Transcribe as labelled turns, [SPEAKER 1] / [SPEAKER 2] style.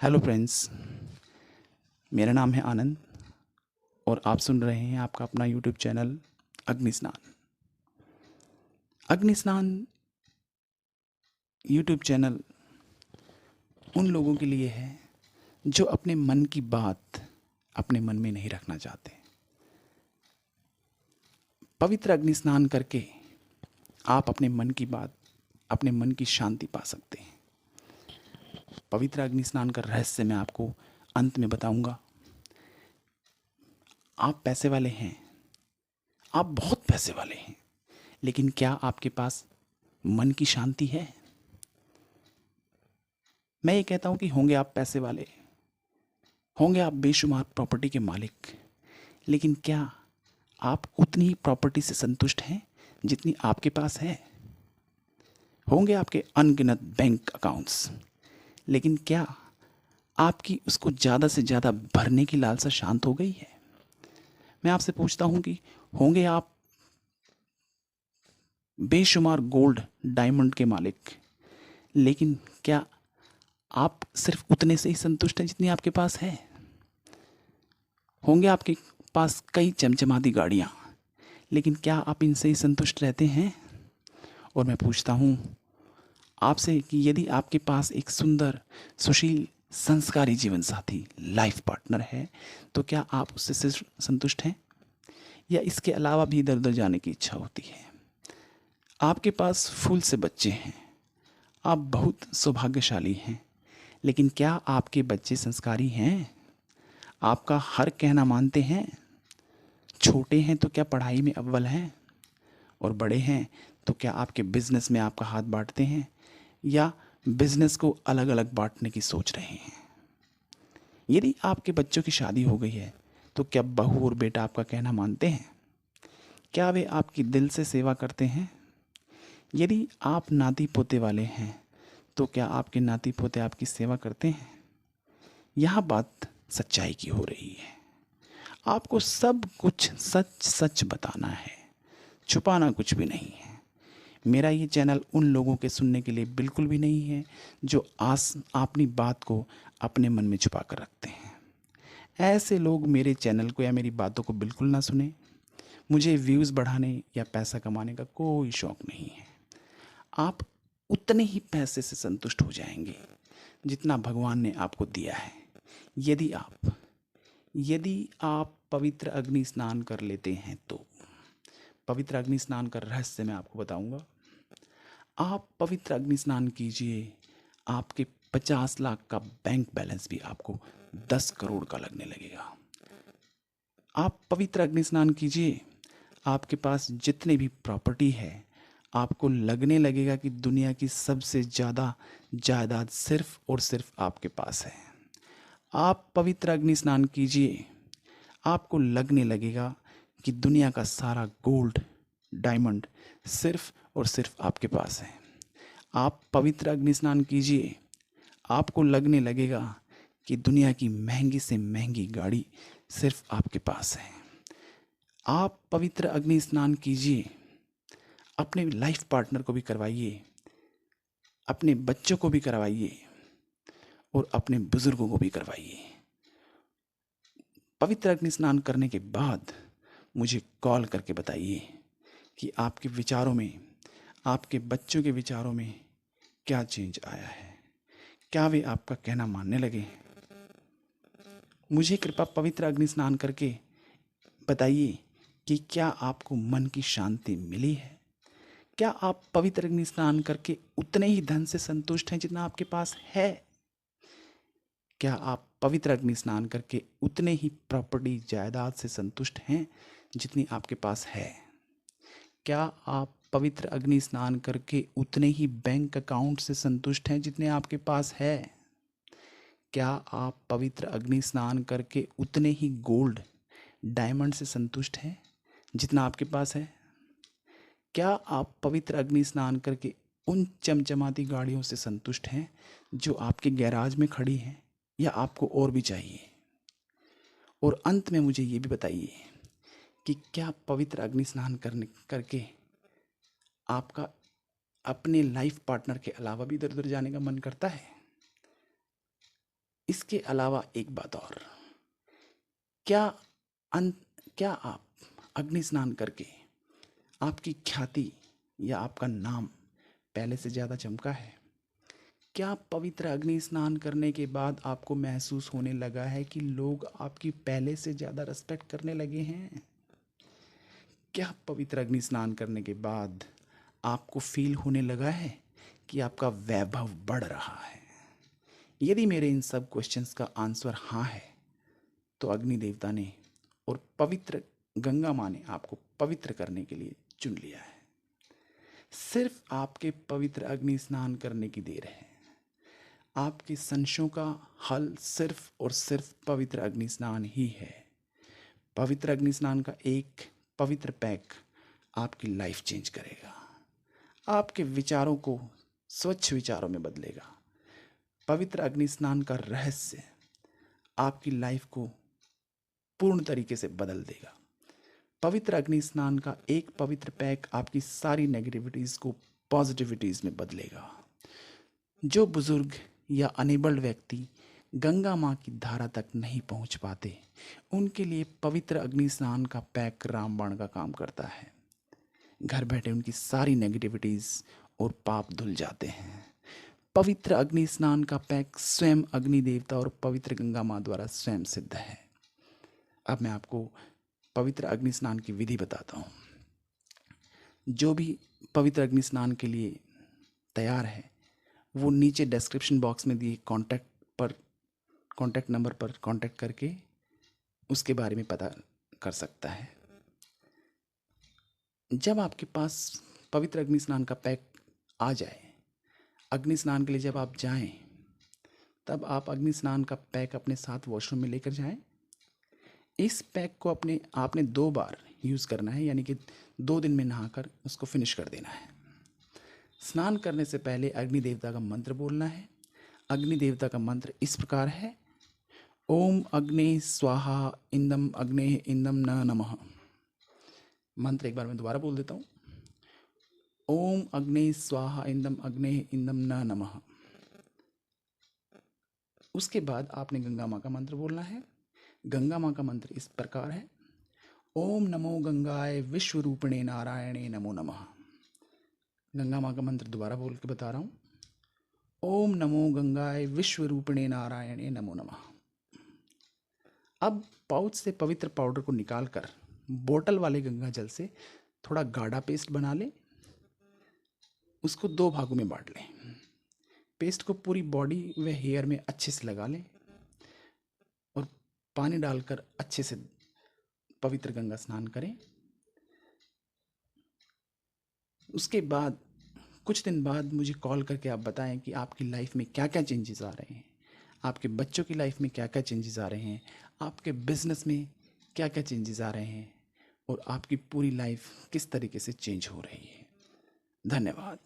[SPEAKER 1] Hello friends, मेरा नाम है आनंद और आप सुन रहे हैं आपका अपना यूट्यूब चैनल अग्नि स्नान। अग्नि स्नान यूट्यूब चैनल उन लोगों के लिए है जो अपने मन की बात अपने मन में नहीं रखना चाहते। पवित्र अग्नि स्नान करके आप अपने मन की बात, अपने मन की शांति पा सकते हैं। पवित्र अग्नि स्नान का रहस्य मैं आपको अंत में बताऊंगा। आप पैसे वाले हैं, आप बहुत पैसे वाले हैं, लेकिन क्या आपके पास मन की शांति है? मैं ये कहता हूँ कि होंगे आप पैसे वाले, होंगे आप बेशुमार प्रॉपर्टी के मालिक, लेकिन क्या आप उतनी ही प्रॉपर्टी से संतुष्ट हैं जितनी आपके पास है? होंगे आपके अनगिनत बैंक अकाउंट्स, लेकिन क्या आपकी उसको ज़्यादा से ज़्यादा भरने की लालसा शांत हो गई है? मैं आपसे पूछता हूँ कि होंगे आप बेशुमार गोल्ड डायमंड के मालिक, लेकिन क्या आप सिर्फ उतने से ही संतुष्ट हैं जितनी आपके पास है? होंगे आपके पास कई चमचमाती गाड़ियाँ, लेकिन क्या आप इनसे ही संतुष्ट रहते हैं? और मैं पूछता हूँ आपसे कि यदि आपके पास एक सुंदर, सुशील, संस्कारी जीवन साथी, लाइफ पार्टनर है, तो क्या आप उससे सिर्फ संतुष्ट हैं या इसके अलावा भी इधर उधर जाने की इच्छा होती है? आपके पास फूल से बच्चे हैं, आप बहुत सौभाग्यशाली हैं, लेकिन क्या आपके बच्चे संस्कारी हैं? आपका हर कहना मानते हैं? छोटे हैं तो क्या पढ़ाई में अव्वल हैं? और बड़े हैं तो क्या आपके बिजनेस में आपका हाथ बांटते हैं या बिजनेस को अलग अलग बांटने की सोच रहे हैं? यदि आपके बच्चों की शादी हो गई है तो क्या बहू और बेटा आपका कहना मानते हैं? क्या वे आपकी दिल से सेवा करते हैं? यदि आप नाती पोते वाले हैं तो क्या आपके नाती पोते आपकी सेवा करते हैं? यहाँ बात सच्चाई की हो रही है। आपको सब कुछ सच सच बताना है, छुपाना कुछ भी नहीं है। मेरा ये चैनल उन लोगों के सुनने के लिए बिल्कुल भी नहीं है जो अपनी बात को अपने मन में छुपा कर रखते हैं। ऐसे लोग मेरे चैनल को या मेरी बातों को बिल्कुल ना सुने। मुझे व्यूज़ बढ़ाने या पैसा कमाने का कोई शौक़ नहीं है। आप उतने ही पैसे से संतुष्ट हो जाएंगे जितना भगवान ने आपको दिया है। यदि आप यदि आप पवित्र अग्नि स्नान कर लेते हैं तो पवित्र अग्नि स्नान का रहस्य मैं आपको बताऊंगा। आप पवित्र अग्नि स्नान कीजिए, आपके 50 लाख का बैंक बैलेंस भी आपको 10 करोड़ का लगने लगेगा। आप पवित्र अग्नि स्नान कीजिए, आपके पास जितने भी प्रॉपर्टी है आपको लगने लगेगा कि दुनिया की सबसे ज़्यादा जायदाद सिर्फ और सिर्फ आपके पास है। आप पवित्र अग्नि स्नान कीजिए, आपको लगने लगेगा कि दुनिया का सारा गोल्ड डायमंड सिर्फ और सिर्फ आपके पास है। आप पवित्र अग्नि स्नान कीजिए, आपको लगने लगेगा कि दुनिया की महंगी से महंगी गाड़ी सिर्फ आपके पास है। आप पवित्र अग्नि स्नान कीजिए, अपने लाइफ पार्टनर को भी करवाइए, अपने बच्चों को भी करवाइए और अपने बुजुर्गों को भी करवाइए। पवित्र अग्नि स्नान करने के बाद मुझे कॉल करके बताइए कि आपके विचारों में, आपके बच्चों के विचारों में क्या चेंज आया है। क्या वे आपका कहना मानने लगे? मुझे कृपया पवित्र अग्नि स्नान करके बताइए कि क्या आपको मन की शांति मिली है? क्या आप पवित्र अग्नि स्नान करके उतने ही धन से संतुष्ट हैं जितना आपके पास है? क्या आप पवित्र अग्नि स्नान करके उतने ही प्रॉपर्टी जायदाद से संतुष्ट हैं जितनी आपके पास है? क्या आप पवित्र अग्नि स्नान करके उतने ही बैंक अकाउंट से संतुष्ट हैं जितने आपके पास है? क्या आप पवित्र अग्नि स्नान करके उतने ही गोल्ड डायमंड से संतुष्ट हैं जितना आपके पास है? क्या आप पवित्र अग्नि स्नान करके उन चमचमाती गाड़ियों से संतुष्ट हैं जो आपके गैराज में खड़ी हैं या आपको और भी चाहिए? और अंत में मुझे ये भी बताइए कि क्या पवित्र अग्नि स्नान करके आपका अपने लाइफ पार्टनर के अलावा भी इधर उधर जाने का मन करता है? इसके अलावा एक बात और, क्या अन क्या आप अग्नि स्नान करके आपकी ख्याति या आपका नाम पहले से ज़्यादा चमका है? क्या पवित्र अग्नि स्नान करने के बाद आपको महसूस होने लगा है कि लोग आपकी पहले से ज़्यादा रिस्पेक्ट करने लगे हैं? क्या पवित्र अग्नि स्नान करने के बाद आपको फील होने लगा है कि आपका वैभव बढ़ रहा है? यदि मेरे इन सब क्वेश्चंस का आंसर हाँ है, तो अग्नि देवता ने और पवित्र गंगा माँ ने आपको पवित्र करने के लिए चुन लिया है। सिर्फ आपके पवित्र अग्नि स्नान करने की देर है। आपके संशयों का हल सिर्फ और सिर्फ पवित्र अग्नि स्नान ही है। पवित्र अग्नि स्नान का एक पवित्र पैक आपकी लाइफ चेंज करेगा, आपके विचारों को स्वच्छ विचारों में बदलेगा। पवित्र अग्नि स्नान का रहस्य आपकी लाइफ को पूर्ण तरीके से बदल देगा। पवित्र अग्नि स्नान का एक पवित्र पैक आपकी सारी नेगेटिविटीज़ को पॉजिटिविटीज़ में बदलेगा। जो बुजुर्ग या अनेबल्ड व्यक्ति गंगा माँ की धारा तक नहीं पहुँच पाते, उनके लिए पवित्र अग्नि स्नान का पैक रामबाण का काम करता है। घर बैठे उनकी सारी नेगेटिविटीज़ और पाप धुल जाते हैं। पवित्र अग्नि स्नान का पैक स्वयं अग्नि देवता और पवित्र गंगा माँ द्वारा स्वयं सिद्ध है। अब मैं आपको पवित्र अग्नि स्नान की विधि बताता हूँ। जो भी पवित्र अग्नि स्नान के लिए तैयार है, वो नीचे डिस्क्रिप्शन बॉक्स में दिए कॉन्टैक्ट नंबर पर कॉन्टैक्ट करके उसके बारे में पता कर सकता है। जब आपके पास पवित्र अग्नि स्नान का पैक आ जाए, अग्नि स्नान के लिए जब आप जाएं, तब आप अग्नि स्नान का पैक अपने साथ वॉशरूम में लेकर जाएं। इस पैक को आपने 2 बार यूज़ करना है, यानी कि 2 दिन में नहाकर उसको फिनिश कर देना है। स्नान करने से पहले अग्नि देवता का मंत्र बोलना है। अग्नि देवता का मंत्र इस प्रकार है: ओम अग्ने स्वाहा इंदम अग्ने इंदम न नमः। मंत्र एक बार मैं दोबारा बोल देता हूँ: ओम अग्ने स्वाहा इंदम अग्ने इंदम न नमः। उसके बाद आपने गंगा माँ का मंत्र बोलना है। गंगा माँ का मंत्र इस प्रकार है: ओम नमो गंगाए विश्व रूपिणे नारायणे नमो नमः। गंगा माँ का मंत्र दोबारा बोल के बता रहा हूँ: ओम नमो गंगाए विश्व रूपिणे नारायणे नमो नमः। अब पाउच से पवित्र पाउडर को निकालकर बोतल वाले गंगा जल से थोड़ा गाढ़ा पेस्ट बना लें। उसको 2 भागों में बांट लें। पेस्ट को पूरी बॉडी व हेयर में अच्छे से लगा लें और पानी डालकर अच्छे से पवित्र गंगा स्नान करें। उसके बाद कुछ दिन बाद मुझे कॉल करके आप बताएं कि आपकी लाइफ में क्या क्या चेंजेस आ रहे हैं, आपके बच्चों की लाइफ में क्या क्या चेंजेस आ रहे हैं, आपके बिजनेस में क्या क्या चेंजेस आ रहे हैं और आपकी पूरी लाइफ किस तरीके से चेंज हो रही है। धन्यवाद।